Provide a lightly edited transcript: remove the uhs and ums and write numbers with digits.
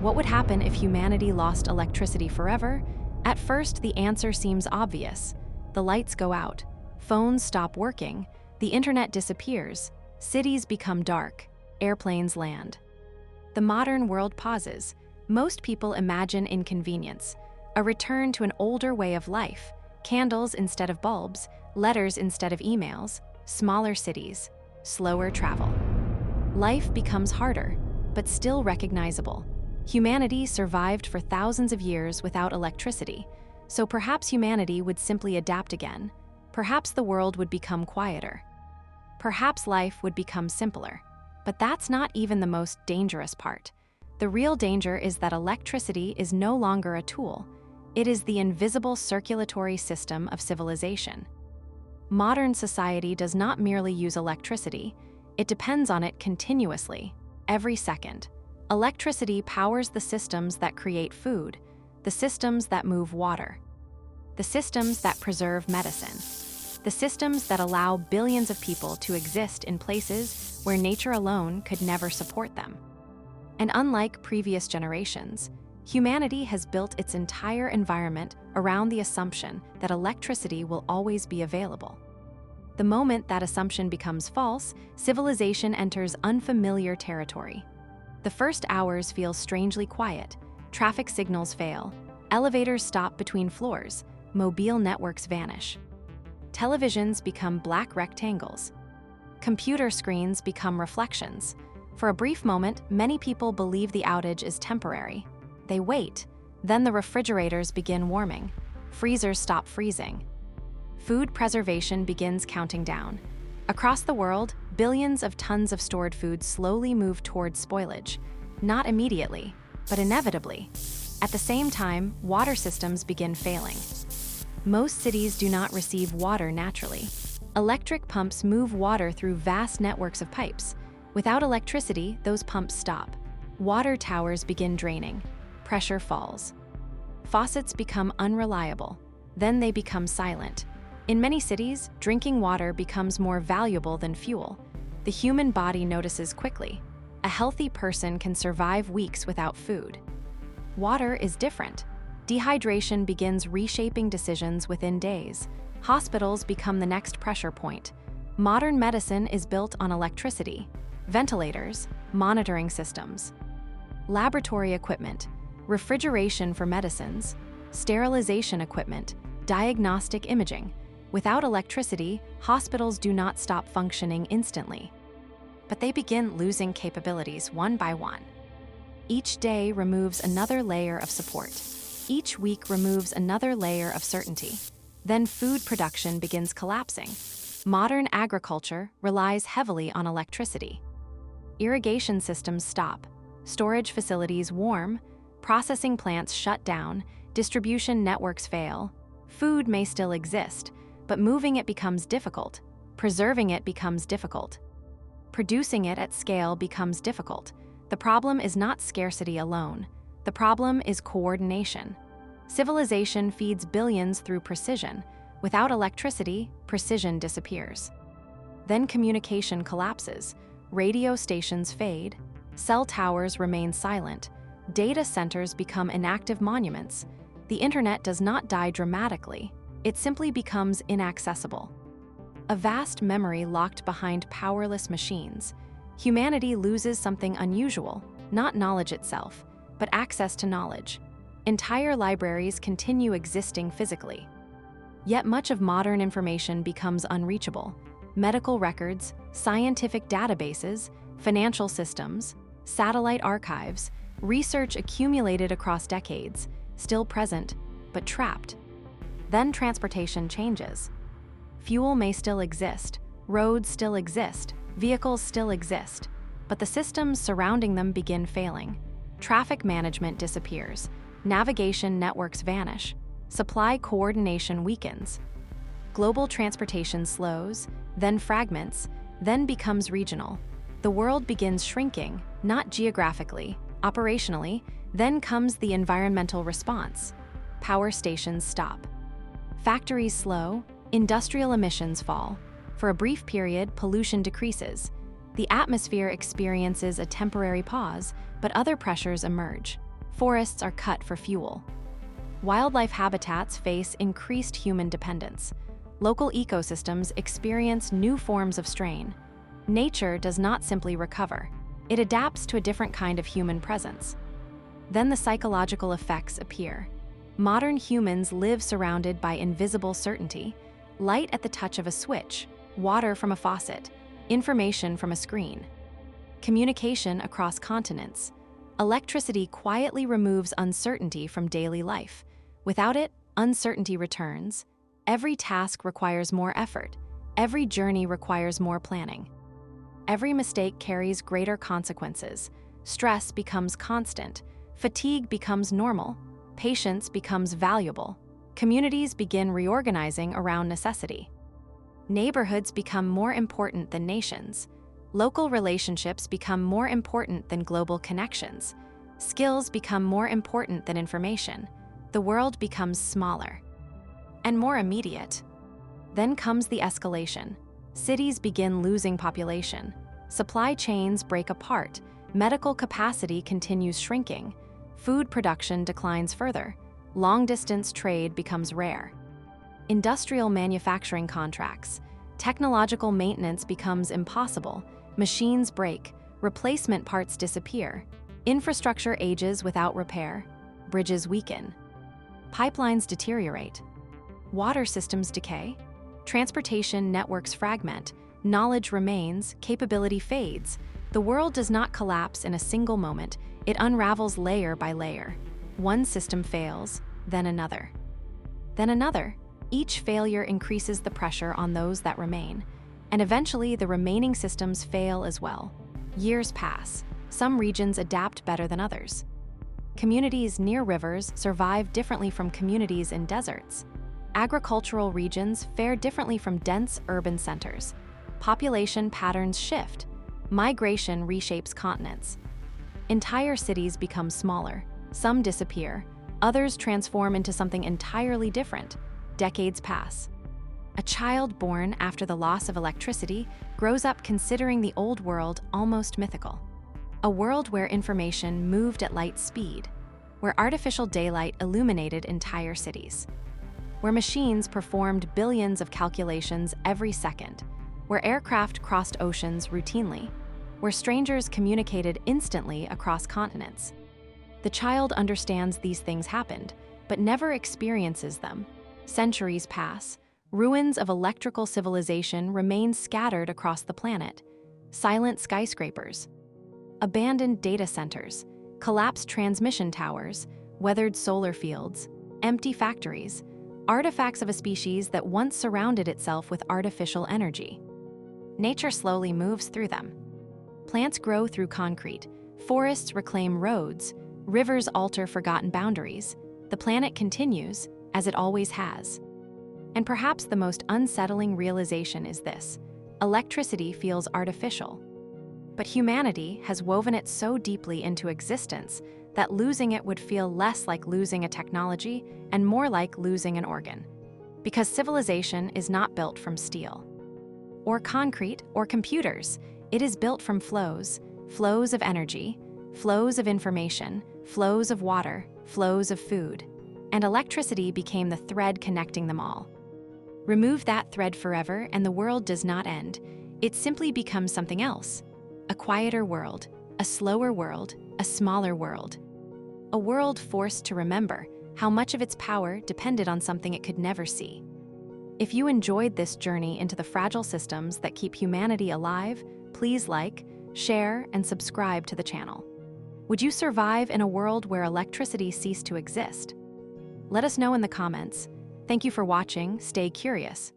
What would happen if humanity lost electricity forever? At first, the answer seems obvious. The lights go out, phones stop working, the internet disappears, cities become dark, airplanes land. The modern world pauses. Most people imagine inconvenience, a return to an older way of life, candles instead of bulbs, letters instead of emails, smaller cities, slower travel. Life becomes harder, but still recognizable. Humanity survived for thousands of years without electricity, so perhaps humanity would simply adapt again. Perhaps the world would become quieter. Perhaps life would become simpler. But that's not even the most dangerous part. The real danger is that electricity is no longer a tool. It is the invisible circulatory system of civilization. Modern society does not merely use electricity, it depends on it continuously, every second. Electricity powers the systems that create food, the systems that move water, the systems that preserve medicine, the systems that allow billions of people to exist in places where nature alone could never support them. And unlike previous generations, humanity has built its entire environment around the assumption that electricity will always be available. The moment that assumption becomes false, civilization enters unfamiliar territory. The first hours feel strangely quiet, traffic signals fail, elevators stop between floors, mobile networks vanish. Televisions become black rectangles. Computer screens become reflections. For a brief moment, many people believe the outage is temporary. They wait. Then the refrigerators begin warming. Freezers stop freezing. Food preservation begins counting down. Across the world, billions of tons of stored food slowly move towards spoilage. Not immediately, but inevitably. At the same time, water systems begin failing. Most cities do not receive water naturally. Electric pumps move water through vast networks of pipes. Without electricity, those pumps stop. Water towers begin draining. Pressure falls. Faucets become unreliable. Then they become silent. In many cities, drinking water becomes more valuable than fuel. The human body notices quickly. A healthy person can survive weeks without food. Water is different. Dehydration begins reshaping decisions within days. Hospitals become the next pressure point. Modern medicine is built on electricity, ventilators, monitoring systems, laboratory equipment, refrigeration for medicines, sterilization equipment, diagnostic imaging. Without electricity, hospitals do not stop functioning instantly, but they begin losing capabilities one by one. Each day removes another layer of support. Each week removes another layer of certainty. Then food production begins collapsing. Modern agriculture relies heavily on electricity. Irrigation systems stop. Storage facilities warm. Processing plants shut down. Distribution networks fail. Food may still exist, but moving it becomes difficult. Preserving it becomes difficult. Producing it at scale becomes difficult. The problem is not scarcity alone. The problem is coordination. Civilization feeds billions through precision. Without electricity, precision disappears. Then communication collapses. Radio stations fade. Cell towers remain silent. Data centers become inactive monuments. The internet does not die dramatically. It simply becomes inaccessible. A vast memory locked behind powerless machines. Humanity loses something unusual, not knowledge itself, but access to knowledge. Entire libraries continue existing physically. Yet much of modern information becomes unreachable. Medical records, scientific databases, financial systems, satellite archives, research accumulated across decades, still present, but trapped. Then transportation changes. Fuel may still exist, roads still exist, vehicles still exist, but the systems surrounding them begin failing. Traffic management disappears. Navigation networks vanish. Supply coordination weakens. Global transportation slows, then fragments, then becomes regional. The world begins shrinking, not geographically, operationally, then comes the environmental response. Power stations stop. Factories slow, industrial emissions fall. For a brief period, pollution decreases. The atmosphere experiences a temporary pause, but other pressures emerge. Forests are cut for fuel. Wildlife habitats face increased human dependence. Local ecosystems experience new forms of strain. Nature does not simply recover. It adapts to a different kind of human presence. Then the psychological effects appear. Modern humans live surrounded by invisible certainty, light at the touch of a switch, water from a faucet, information from a screen. Communication across continents. Electricity quietly removes uncertainty from daily life. Without it, uncertainty returns. Every task requires more effort. Every journey requires more planning. Every mistake carries greater consequences. Stress becomes constant. Fatigue becomes normal. Patience becomes valuable. Communities begin reorganizing around necessity. Neighborhoods become more important than nations. Local relationships become more important than global connections. Skills become more important than information. The world becomes smaller and more immediate. Then comes the escalation. Cities begin losing population. Supply chains break apart. Medical capacity continues shrinking. Food production declines further. Long-distance trade becomes rare. Industrial manufacturing contracts. Technological maintenance becomes impossible. Machines break. Replacement parts disappear. Infrastructure ages without repair. Bridges weaken. Pipelines deteriorate. Water systems decay. Transportation networks fragment. Knowledge remains, capability fades. The world does not collapse in a single moment. It unravels layer by layer. One system fails, then another. Then another. Each failure increases the pressure on those that remain. And eventually, the remaining systems fail as well. Years pass. Some regions adapt better than others. Communities near rivers survive differently from communities in deserts. Agricultural regions fare differently from dense urban centers. Population patterns shift. Migration reshapes continents. Entire cities become smaller. Some disappear. Others transform into something entirely different. Decades pass. A child born after the loss of electricity grows up considering the old world almost mythical. A world where information moved at light speed, where artificial daylight illuminated entire cities, where machines performed billions of calculations every second, where aircraft crossed oceans routinely, where strangers communicated instantly across continents. The child understands these things happened, but never experiences them. Centuries pass. Ruins of electrical civilization remain scattered across the planet. Silent skyscrapers, abandoned data centers, collapsed transmission towers, weathered solar fields, empty factories, artifacts of a species that once surrounded itself with artificial energy. Nature slowly moves through them. Plants grow through concrete, forests reclaim roads, rivers alter forgotten boundaries. The planet continues, as it always has. And perhaps the most unsettling realization is this: electricity feels artificial. But humanity has woven it so deeply into existence that losing it would feel less like losing a technology and more like losing an organ. Because civilization is not built from steel, or concrete, or computers. It is built from flows of energy, flows of information, flows of water, flows of food. And electricity became the thread connecting them all. Remove that thread forever and the world does not end. It simply becomes something else. A quieter world, a slower world, a smaller world. A world forced to remember how much of its power depended on something it could never see. If you enjoyed this journey into the fragile systems that keep humanity alive, please like, share, and subscribe to the channel. Would you survive in a world where electricity ceased to exist? Let us know in the comments. Thank you for watching. Stay curious.